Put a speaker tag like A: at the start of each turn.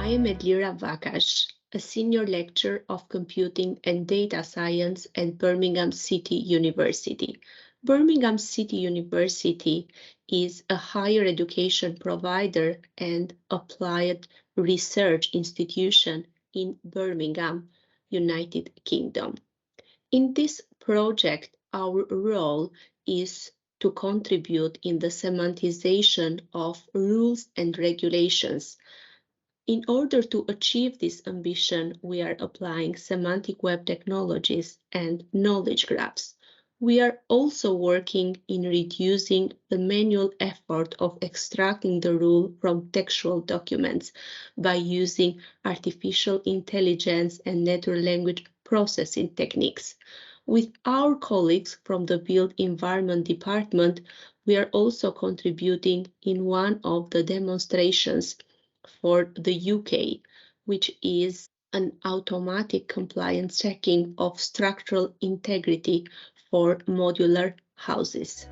A: I am Edlira Vakash, a senior lecturer of computing and data science at Birmingham City University. Birmingham City University is a higher education provider and applied research institution in Birmingham, United Kingdom. In this project, our role is to contribute in the semantisation of rules and regulations. In order to achieve this ambition, we are applying semantic web technologies and knowledge graphs. We are also working in reducing the manual effort of extracting the rule from textual documents by using artificial intelligence and natural language processing techniques. With our colleagues from the Built Environment Department, we are also contributing in one of the demonstrations for the UK, which is an automatic compliance checking of structural integrity for modular houses.